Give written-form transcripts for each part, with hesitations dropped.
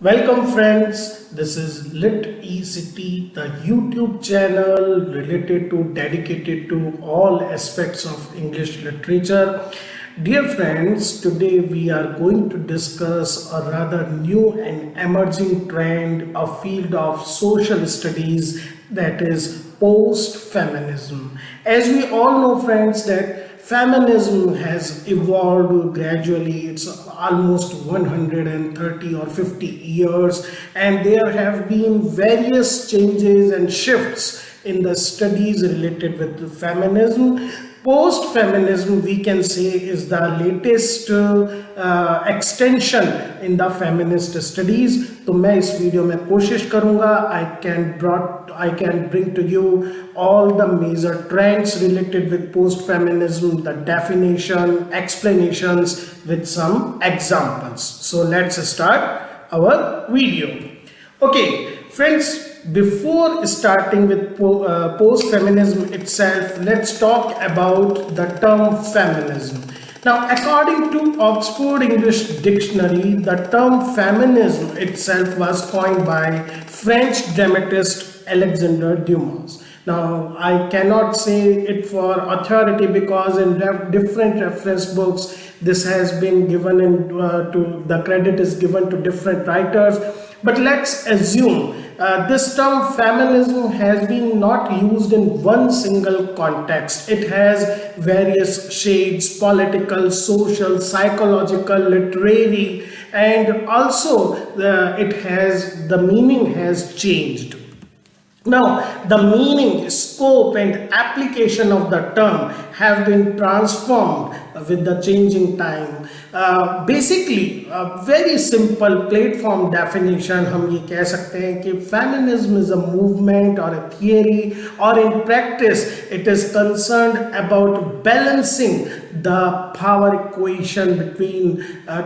Welcome friends, this is Lit eCity, the YouTube channel dedicated to all aspects of English literature. Dear friends, today we are going to discuss a rather new and emerging trend, a field of social studies, that is post-feminism. As we all know friends that feminism has evolved gradually. It's almost 130 or 50 years, and there have been various changes and shifts in the studies related with feminism. Post-feminism, we can say, is the latest extension in the feminist studies. तो मैं इस video में कोशिश करूंगा I can bring to you all the major trends related with post-feminism, the definition, explanations with some examples. So let's start our video. Okay, friends, before starting with post-feminism itself, let's talk about the term feminism. Now, according to Oxford English Dictionary, the term feminism itself was coined by French dramatist Alexandre Dumas. Now, I cannot say it for authority because in different reference books, this has been given the credit is given to different writers. But let's assume this term feminism has been not used in one single context. It has various shades: political, social, psychological, literary, and also the meaning has changed. Now, the meaning, scope, and application of the term have been transformed with the changing time. Basically, a very simple platform definition हम ये कह सकते हैं कि feminism is a movement or a theory, or in practice it is concerned about balancing the power equation between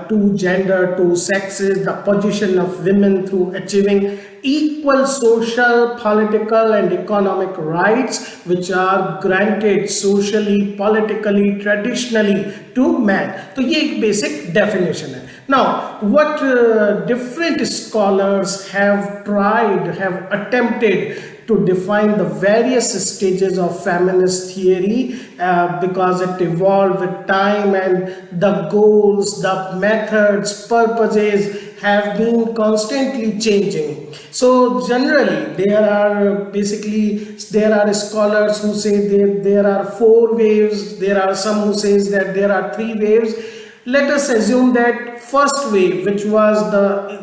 two gender, two sexes, the position of women through achieving equal social, political, and economic rights which are granted socially, politically, traditionally to man. तो ये एक basic definition है. Now, what different scholars have attempted to define the various stages of feminist theory because it evolved with time, and the goals, the methods, purposes have been constantly changing. So generally there are scholars who say there are four waves, there are some who says that there are three waves. Let us assume that first wave, which was the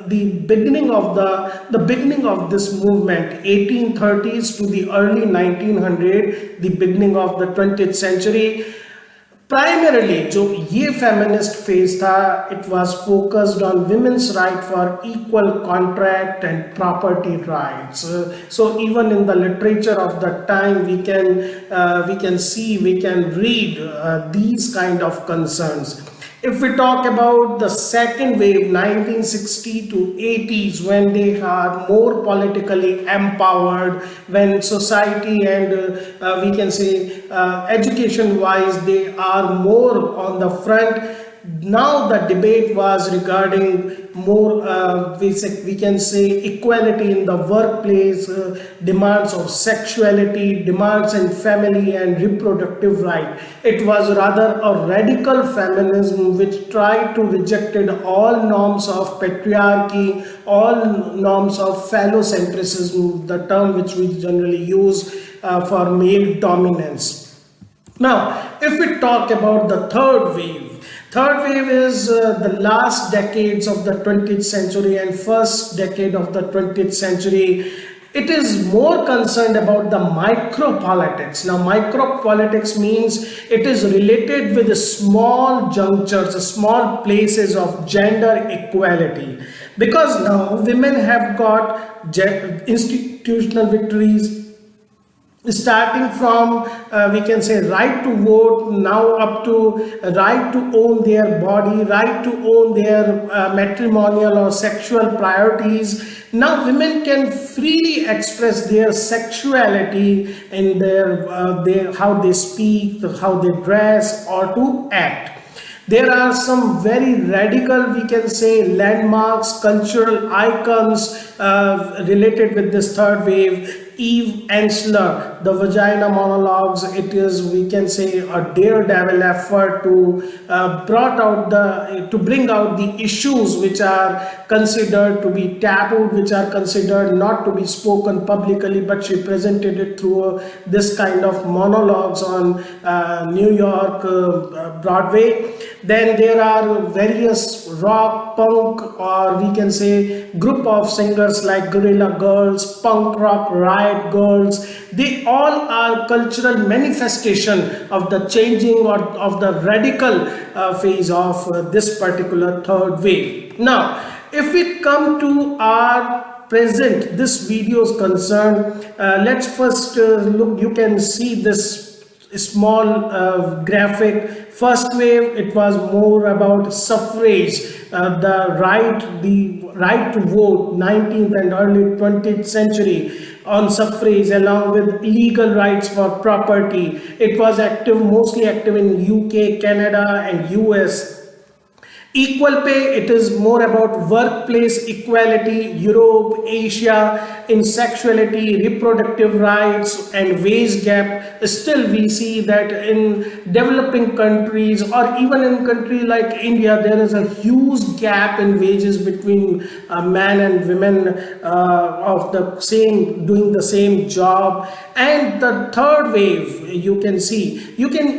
beginning of this movement, 1830s to the early 1900, the beginning of the 20th century. Primarily जो ये feminist phase था, it was focused on women's right for equal contract and property rights. So even in the literature of the time, we can read these kind of concerns. If we talk about the second wave, 1960 to 80s, when they are more politically empowered, when society and we can say education wise they are more on the front. Now the debate was regarding more we can say equality in the workplace, demands of sexuality, demands in family and reproductive right. It was rather a radical feminism which tried to reject all norms of patriarchy, all norms of phallocentrism, the term which we generally use for male dominance. Now, if we talk about the third wave is the last decades of the 20th century and first decade of the 20th century. It is more concerned about the micropolitics. Now, micropolitics means it is related with the small junctures, small places of gender equality. Because now women have got institutional victories, starting from we can say right to vote, now up to right to own their body, right to own their matrimonial or sexual priorities. Now women can freely express their sexuality in their how they speak, how they dress, or to act. There are some very radical, we can say, landmarks, cultural icons related with this third wave. Eve Ensler, the Vagina Monologues, it is, we can say, a daredevil effort to bring out the issues which are considered to be taboo, which are considered not to be spoken publicly, but she presented it through this kind of monologues on New York Broadway. Then there are various rock, punk, or we can say group of singers like Guerrilla Girls, Punk Rock, Riot Girls. They all are cultural manifestation of the changing or of the radical phase of this particular third wave. Now, if we come to our present, this video is concerned, let's first look. You can see this small graphic. First wave, it was more about suffrage, the right to vote, 19th and early 20th century on suffrage, along with legal rights for property. It was mostly active in UK, Canada and US. Equal pay, it is more about workplace equality, Europe, Asia, in sexuality, reproductive rights and wage gap. Still we see that in developing countries or even in country like India, there is a huge gap in wages between men and women of the same, doing the same job. And the third wave, you can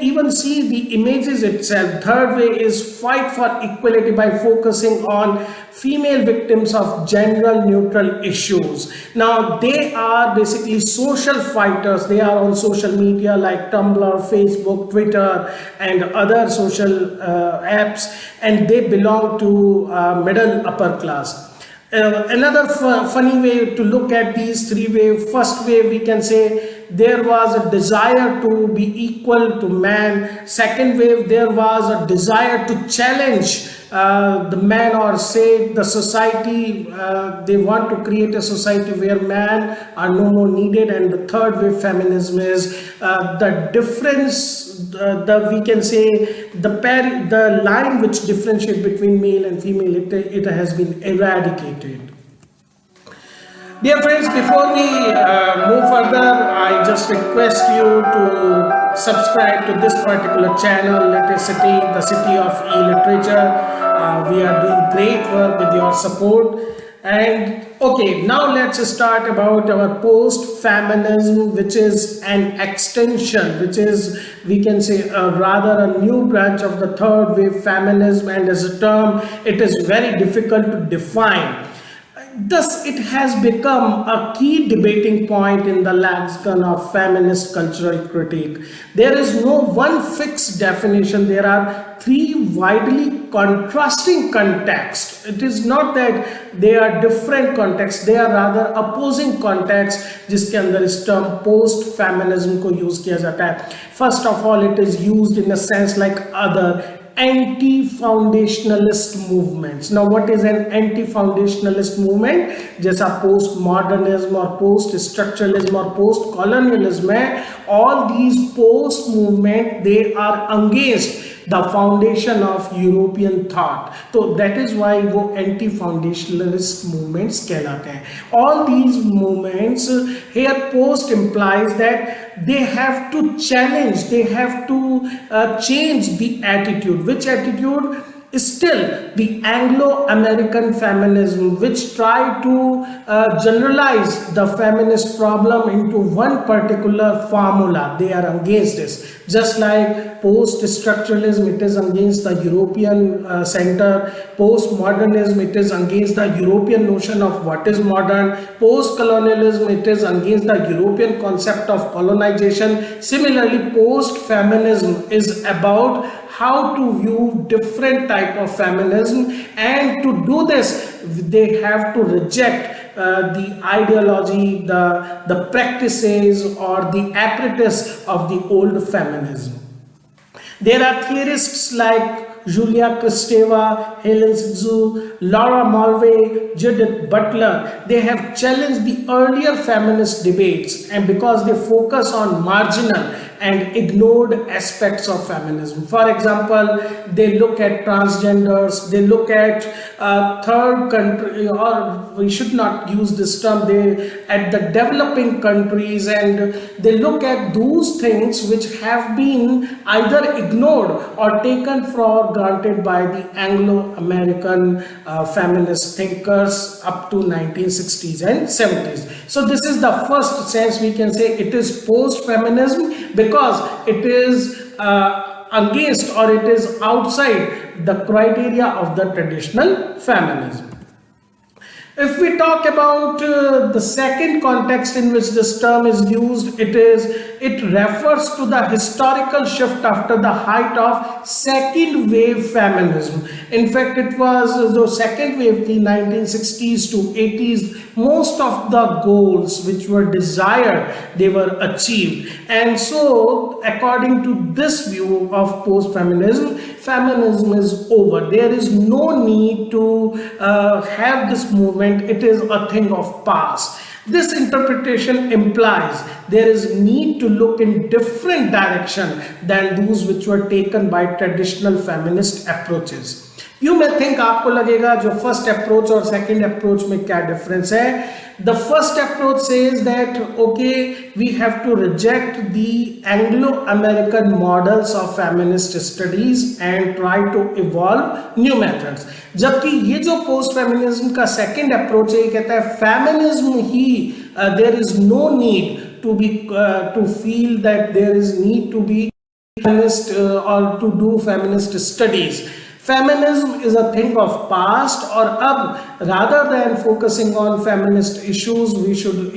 even see the images itself. Third wave is fight for equality by focusing on female victims of gender neutral issues. Now they are basically social fighters. They are on social media like Tumblr, Facebook, Twitter and other social apps, and they belong to middle upper class. Another funny way to look at these three waves. First wave, we can say there was a desire to be equal to man. Second wave, there was a desire to challenge the man, or say the society. They want to create a society where men are no more needed. And the third wave feminism is the difference, we can say the line which differentiates between male and female, it has been eradicated. Dear friends, before we move further, I just request you to subscribe to this particular channel, Literacy, the City of E-Literature. We are doing great work with your support. And okay, now let's start about our post-feminism, which is an extension, which is, we can say, rather a new branch of the third wave feminism. And as a term, it is very difficult to define. Thus, it has become a key debating point in the lexicon of feminist cultural critique. There is no one fixed definition. There are three widely contrasting contexts. It is not that they are different contexts, they are rather opposing contexts, जिसके अंदर इस term post feminism को use किया जाता है. First of all, it is used in a sense like other anti-foundationalist movements. Now, what is an anti-foundationalist movement? जैसा post-modernism or post-structuralism or post-colonialism है, all these post movement, they are against the foundation of European thought. So that is why वो anti-foundationalist movements कहलाते हैं. All these movements, here post implies that they have to challenge, they have to change the attitude. Which attitude? Still the Anglo-American feminism, which try to generalize the feminist problem into one particular formula. They are against this. Just like post-structuralism, it is against the European center. Post-modernism, it is against the European notion of what is modern. Post-colonialism, it is against the European concept of colonization. Similarly, post-feminism is about how to view different type of feminism, and to do this they have to reject the ideology, the practices or the apparatus of the old feminism. There are theorists like Julia Kristeva, Helen Zhu, Laura Mulvey, Judith Butler. They have challenged the earlier feminist debates, and because they focus on marginal and ignored aspects of feminism. For example, they look at transgenders, they look at third country, or we should not use this term, they at the developing countries, and they look at those things which have been either ignored or taken for granted by the Anglo-American feminist thinkers up to 1960s and 70s. So this is the first sense we can say it is post-feminism, because it is against, or it is outside the criteria of the traditional feminism. If we talk about the second context in which this term is used, it refers to the historical shift after the height of second wave feminism. In fact, it was the second wave, the 1960s to 80s, most of the goals which were desired, they were achieved. And so, according to this view of post-feminism, feminism is over. There is no need to have this movement. It is a thing of past. This interpretation implies there is need to look in different direction than those which were taken by traditional feminist approaches. You may think, आपको लगेगा जो first approach और second approach में क्या difference है? The first approach says that okay, we have to reject the Anglo-American models of feminist studies and try to evolve new methods. जबकि ये जो post-feminism का second approach है, ये कहता है feminism he there is no need to be to feel that there is need to be feminist or to do feminist studies. Feminism is a thing of past, or अब rather than focusing on feminist issues, we should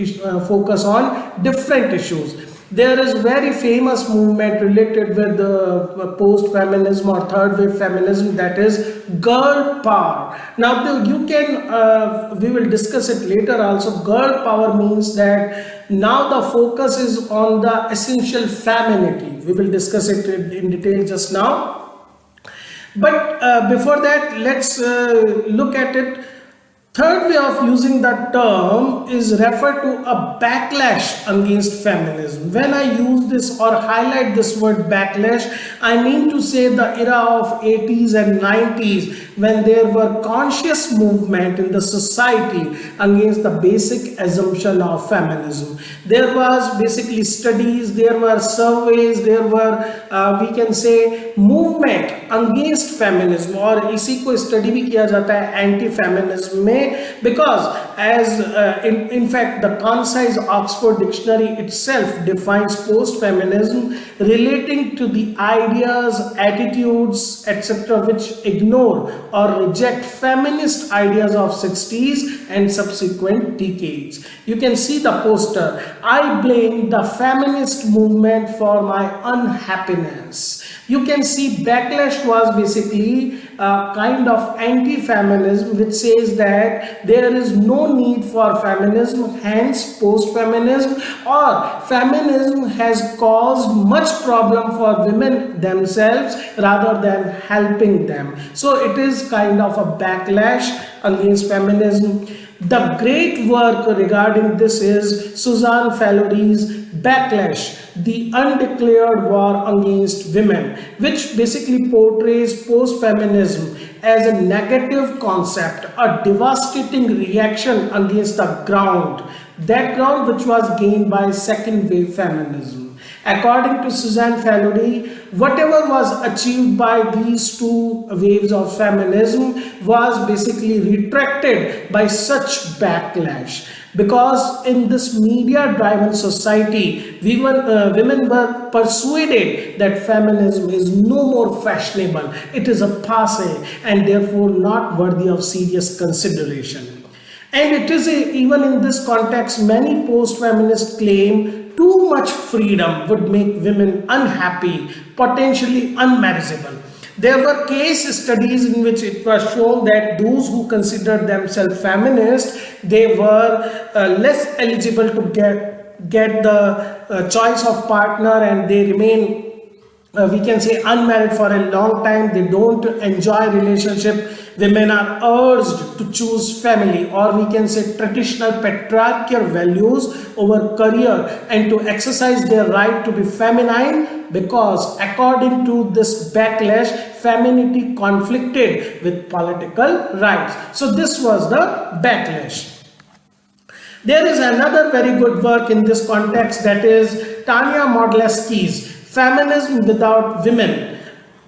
focus on different issues. There is very famous movement related with the post-feminism or third wave feminism, that is girl power. Now you can, we will discuss it later also. Girl power means that now the focus is on the essential femininity. We will discuss it in detail just now. But before that, let's look at it. Third way of using that term is refer to a backlash against feminism. When I use this or highlight this word backlash, I mean to say the era of 80s and 90s, when there were conscious movement in the society against the basic assumption of feminism. There was basically studies, there were surveys, there were we can say movement against feminism, और इसी को study भी किया जाता है anti-feminism में, because as in fact the concise Oxford Dictionary itself defines post-feminism relating to the ideas, attitudes, etc. which ignore or reject feminist ideas of 60s and subsequent decades. You can see the poster. I blame the feminist movement for my unhappiness. You can see backlash was basically a kind of anti-feminism which says that there is no need for feminism, hence post-feminism, or feminism has caused much problem for women themselves rather than helping them. So it is kind of a backlash against feminism. The great work regarding this is Suzanne Fallory's Backlash, the Undeclared War Against Women, which basically portrays post-feminism as a negative concept, a devastating reaction against the ground, that ground which was gained by second wave feminism. According to Suzanne Fallory, whatever was achieved by these two waves of feminism was basically retracted by such backlash. Because in this media-driven society, women were persuaded that feminism is no more fashionable, it is a passé and therefore not worthy of serious consideration. And it is even in this context, many post-feminists claim too much freedom would make women unhappy, potentially unmarriageable. There were case studies in which it was shown that those who considered themselves feminist, they were less eligible to get the choice of partner, and they remain we can say unmarried for a long time, they don't enjoy relationship, women are urged to choose family, or we can say traditional patriarchal values over career, and to exercise their right to be feminine, because according to this backlash, femininity conflicted with political rights. So this was the backlash. There is another very good work in this context, that is Tanya Modleski's Feminism Without Women,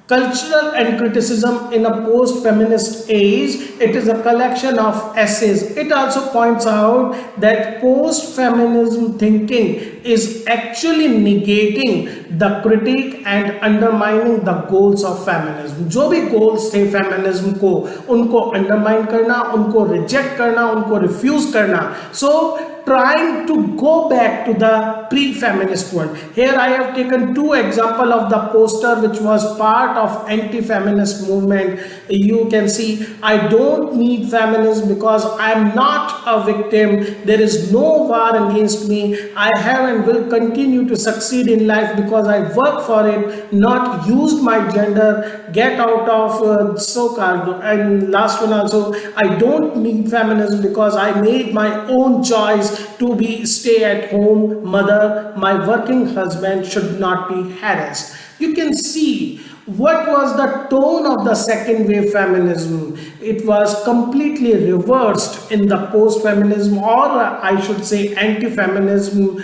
Cultural and Criticism in a Post-Feminist Age. It is a collection of essays. It also points out that post-feminism thinking is actually negating the critique and undermining the goals of feminism. जो भी goals थे feminism को, उनको undermine करना, उनको reject करना, उनको refuse करना. So trying to go back to the pre-feminist world. Here I have taken two examples of the poster which was part of anti-feminist movement. You can see, I don't need feminism because I am not a victim. There is no war against me. I have and will continue to succeed in life because I work for it, not used my gender, get out of so-called. And last one also, I don't need feminism because I made my own choice to be stay-at-home mother. My working husband should not be harassed. You can see what was the tone of the second wave feminism. It was completely reversed in the post-feminism, or I should say anti-feminism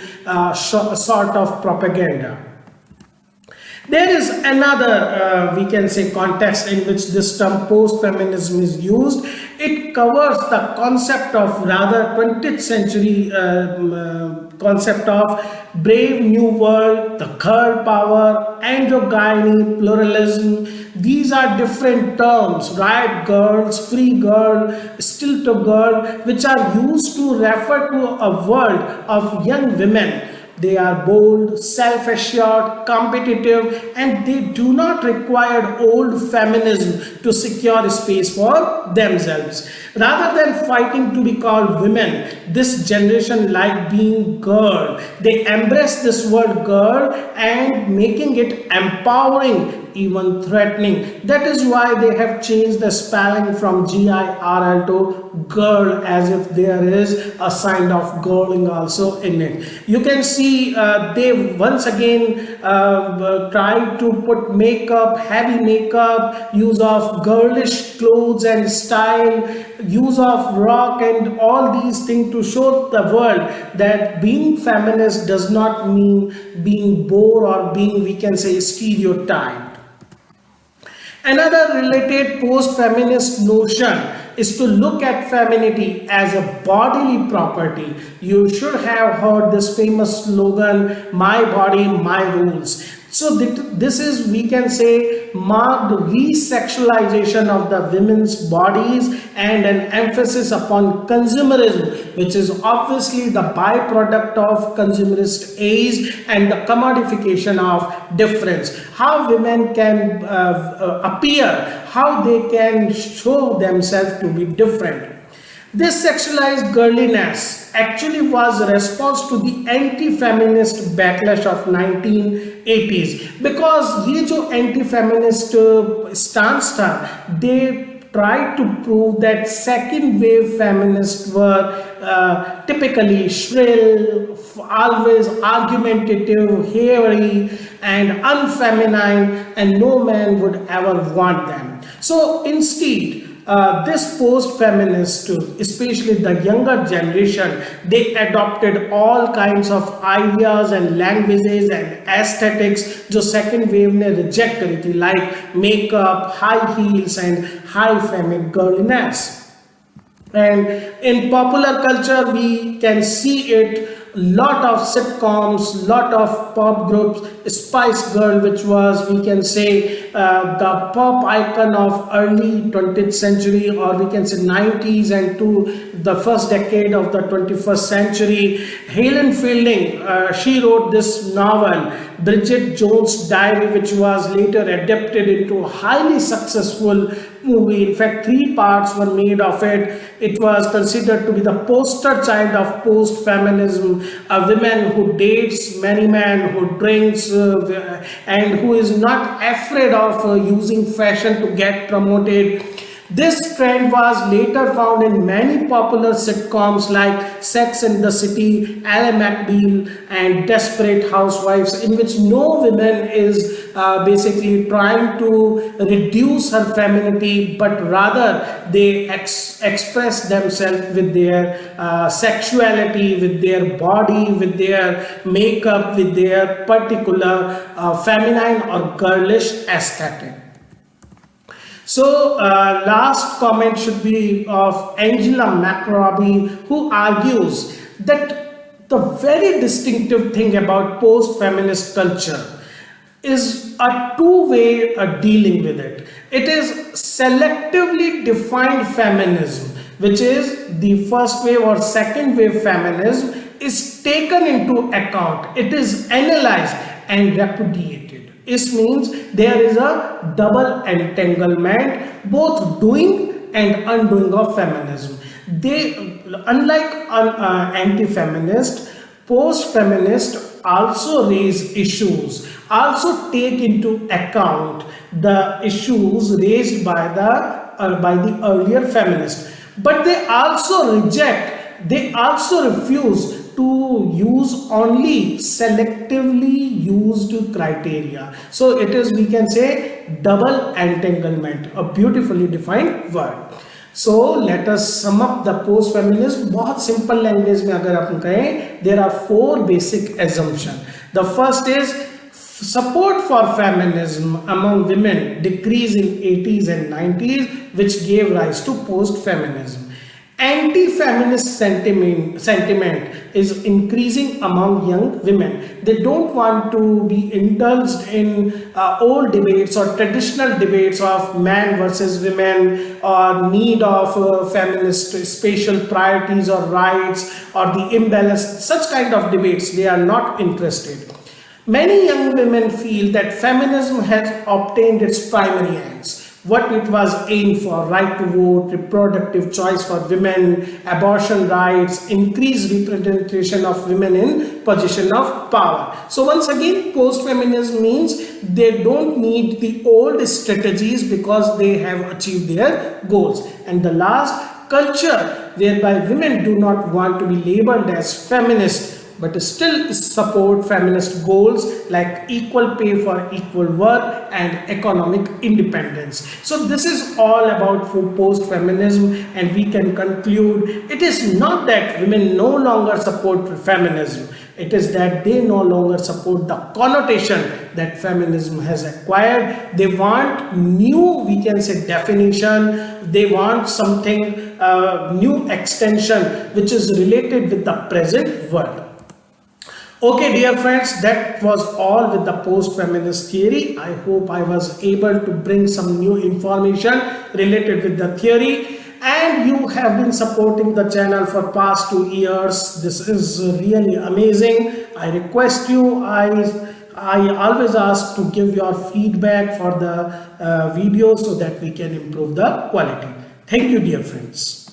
sort of propaganda. There is another, we can say, context in which this term post-feminism is used. It covers the concept of rather 20th century concept of brave new world, the girl power, androgyny, pluralism. These are different terms, right? Girls, free girl, still to girl, which are used to refer to a world of young women. They are bold, self-assured, competitive, and they do not require old feminism to secure space for themselves. Rather than fighting to be called women, this generation like being girl. They embrace this word girl and making it empowering, even threatening. That is why they have changed the spelling from GIRL to girl, as if there is a sign of girling also in it. You can see they once again try to put makeup, heavy makeup, use of girlish clothes and style, use of rock and all these things to show the world that being feminist does not mean being bored or being, we can say, stereotyped. Another related post-feminist notion is to look at femininity as a bodily property. You should have heard this famous slogan, my body, my rules. So this is, we can say, marked re-sexualization of the women's bodies and an emphasis upon consumerism, which is obviously the byproduct of consumerist age and the commodification of difference. How women can appear, how they can show themselves to be different. This sexualized girliness actually was a response to the anti-feminist backlash of 1980s, because ये जो anti-feminist stance था, they tried to prove that second wave feminists were typically shrill, always argumentative, hairy and unfeminine, and no man would ever want them. So instead, this post-feminist, especially the younger generation, they adopted all kinds of ideas and languages and aesthetics जो second wave ने reject करी थी, like makeup, high heels and high feminine girliness. And in popular culture, we can see it. Lot of sitcoms, lot of pop groups, Spice Girl, which was, we can say, the pop icon of early 20th century, or we can say 90s and to the first decade of the 21st century. Helen Fielding, she wrote this novel, Bridget Jones' Diary, which was later adapted into a highly successful movie. In fact, 3 parts were made of it. It was considered to be the poster child of post-feminism, a woman who dates many men, who drinks, and who is not afraid of using fashion to get promoted. This trend was later found in many popular sitcoms like Sex and the City, Ally McBeal, and Desperate Housewives, in which no woman is basically trying to reduce her femininity, but rather they express themselves with their sexuality, with their body, with their makeup, with their particular feminine or girlish aesthetic. So last comment should be of Angela McRobbie, who argues that the very distinctive thing about post-feminist culture is a two-way dealing with it. It is selectively defined feminism, which is the first wave or second wave feminism is taken into account. It is analyzed and repudiated. This means there is a double entanglement, both doing and undoing of feminism. They, unlike anti-feminist, post-feminist also raise issues, also take into account the issues raised by the earlier feminists. But they also reject, they also refuse to use only selectively used criteria. So it is, we can say, double entanglement, a beautifully defined word. So let us sum up the post-feminism. बहुत simple language में अगर अपन कहें, there are 4 basic assumptions. The first is support for feminism among women decreased in 80s and 90s, which gave rise to post-feminism. Anti-feminist sentiment is increasing among young women. They don't want to be indulged in old debates or traditional debates of man versus women, or need of feminist spatial priorities or rights, or the imbalance, such kind of debates. They are not interested. Many young women feel that feminism has obtained its primary ends, what it was aimed for: right to vote, reproductive choice for women, abortion rights, increased representation of women in position of power. So once again, post-feminism means they don't need the old strategies because they have achieved their goals. And the last, culture whereby women do not want to be labeled as feminist, but still support feminist goals like equal pay for equal work and economic independence. So this is all about post-feminism, and we can conclude it is not that women no longer support feminism. It is that they no longer support the connotation that feminism has acquired. They want new, we can say, definition. They want something, new extension, which is related with the present world. Okay, dear friends, that was all with the post-feminist theory. I hope I was able to bring some new information related with the theory. And you have been supporting the channel for past 2 years. This is really amazing. I request you, I always ask to give your feedback for the videos so that we can improve the quality. Thank you, dear friends.